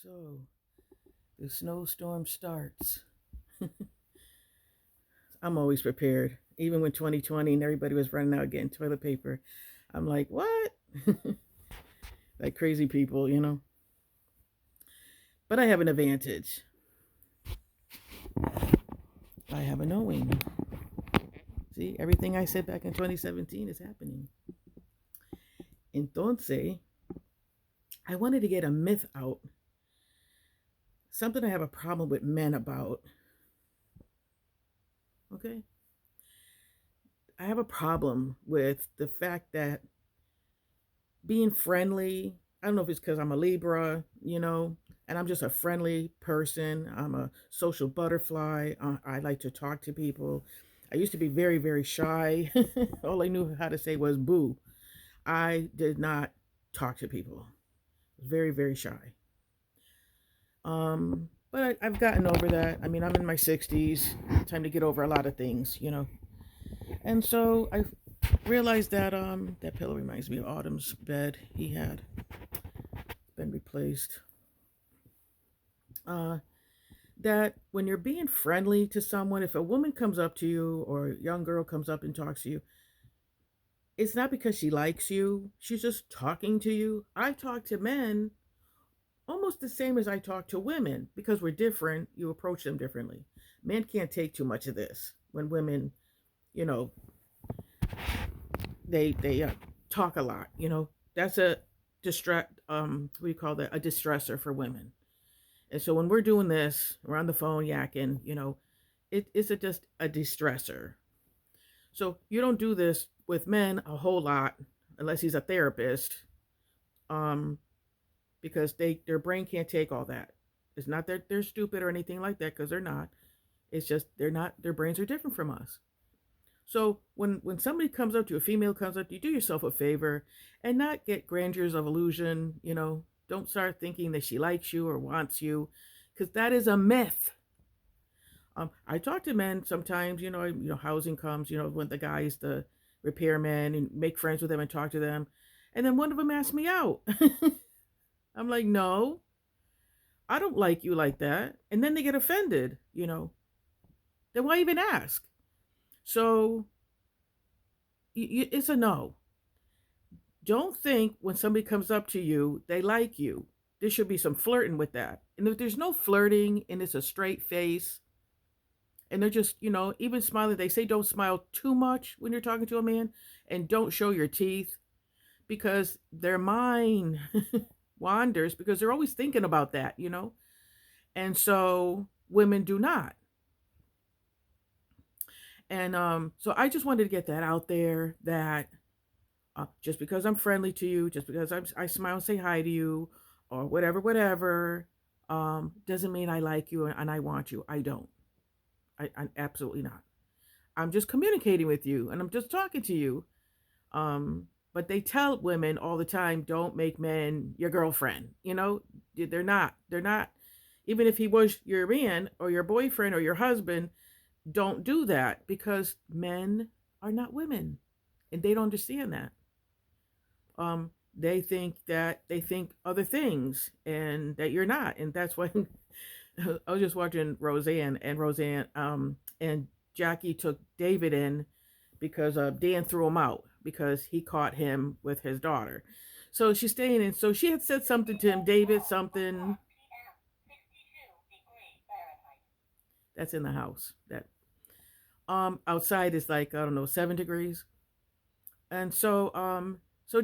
So the snowstorm starts. I'm always prepared. Even when 2020 and everybody was running out getting toilet paper, I'm like, what? Like crazy people. But I have an advantage. I have a knowing. See, everything I said back in 2017 is happening. Entonces, I wanted to get a myth out. Something I have a problem with men about. Okay? I have a problem with the fact that being friendly. I don't know if it's because I'm a Libra, and I'm just a friendly person. I'm a social butterfly. I like to talk to people. I used to be very, very shy. All I knew how to say was boo. I did not talk to people. Very, very shy. But I've gotten over that. I mean, I'm in my 60s. Time to get over a lot of things. And so I realized that that pillow reminds me of Autumn's bed he had been replaced. Uh, that when you're being friendly to someone, if a woman comes up to you or a young girl comes up and talks to you, it's not because she likes you. She's just talking to you. I talk to men almost the same as I talk to women because we're different. You approach them differently. Men can't take too much of this when women, you know, they talk a lot. That's a distract. What do you call that? A distressor for women. And so when we're doing this, we're on the phone yakking. It's just a distressor. So you don't do this with men a whole lot unless he's a therapist, um, because their brain can't take all that. It's not that they're stupid or anything like that, because they're not. It's just they're not. Their brains are different from us. So when somebody comes up to you, a female comes up to you, do yourself a favor and not get grandeurs of illusion. Don't start thinking that she likes you or wants you, because that is a myth. I talk to men sometimes. Housing comes. When the guys, the repairmen, and make friends with them and talk to them, and then one of them asks me out. I'm like, no, I don't like you like that, and then they get offended. Then why even ask? So it's a no. Don't think when somebody comes up to you they like you. There should be some flirting with that. And if there's no flirting and it's a straight face and they're just, even smiling, they say don't smile too much when you're talking to a man and don't show your teeth because their mind wanders because they're always thinking about that. And so women do not. And so I just wanted to get that out there that just because I'm friendly to you, just because I smile and say hi to you, or whatever, whatever, doesn't mean I like you and I want you. I don't. I absolutely not. I'm just communicating with you and I'm just talking to you. But they tell women all the time, don't make men your girlfriend. They're not. They're not. Even if he was your man or your boyfriend or your husband, don't do that because men are not women and they don't understand that. They think other things and that you're not, and that's why I was just watching Roseanne and Jackie took David in because Dan threw him out because he caught him with his daughter. So she's staying in. So she had said something to him, David, something that's in the house. That outside is like I don't know 7 degrees. And so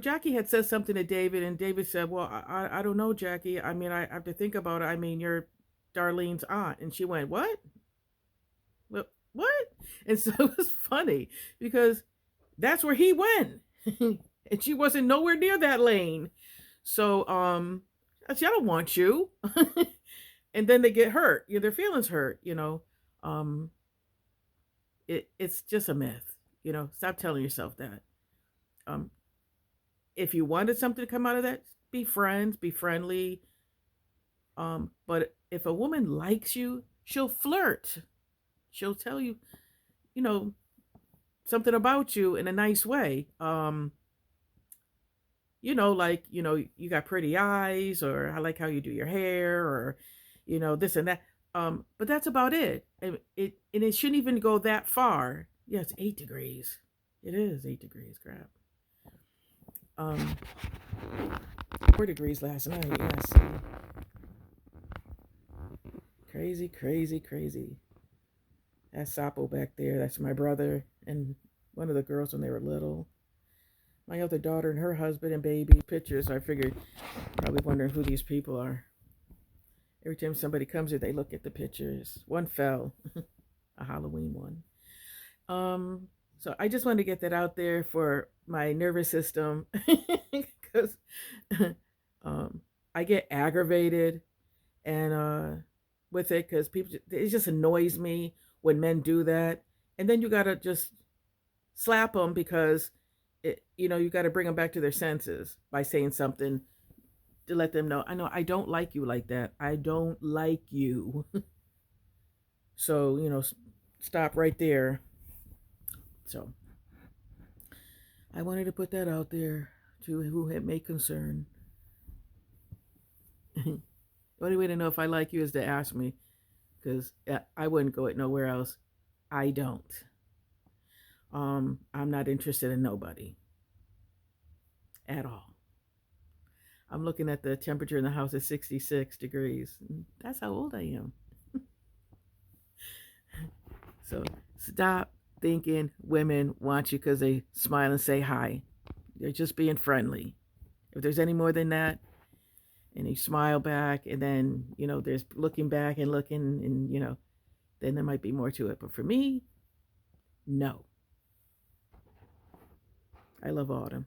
Jackie had said something to David, and David said, "Well, I don't know, Jackie. I mean, I have to think about it. I mean, you're Darlene's aunt." And she went, "What? What?" And so it was funny because that's where he went, and she wasn't nowhere near that lane. So I said, "I don't want you." And then they get hurt. Their feelings hurt. Um, it's just a myth. Stop telling yourself that. Um, if you wanted something to come out of that, be friends, be friendly. But if a woman likes you, she'll flirt. She'll tell you, you know, something about you in a nice way. like, you got pretty eyes, or I like how you do your hair, or, this and that. But that's about it. And it shouldn't even go that far. Yeah, it's 8 degrees. It is 8 degrees, crap. Um, 4 degrees last night. Yeah, see. Crazy, crazy, crazy. That's Sapo back there. That's my brother and one of the girls when they were little. My other daughter and her husband and baby pictures. I figured probably wondering who these people are. Every time somebody comes here, they look at the pictures. One fell, a Halloween one. Um, so I just wanted to get that out there for my nervous system because um, I get aggravated and with it because people it just annoys me when men do that, and then you gotta just slap them because you got to bring them back to their senses by saying something to let them know I don't like you like that. I don't like you. So stop right there. So I wanted to put that out there to who it may concern. The only way to know if I like you is to ask me, because I wouldn't go it nowhere else. I don't. I'm not interested in nobody at all. I'm looking at the temperature in the house at 66 degrees. That's how old I am. So stop thinking women want you because they smile and say hi. They're just being friendly. If there's any more than that, and you smile back, and then, there's looking back and looking, and, then there might be more to it. But for me, no. I love autumn.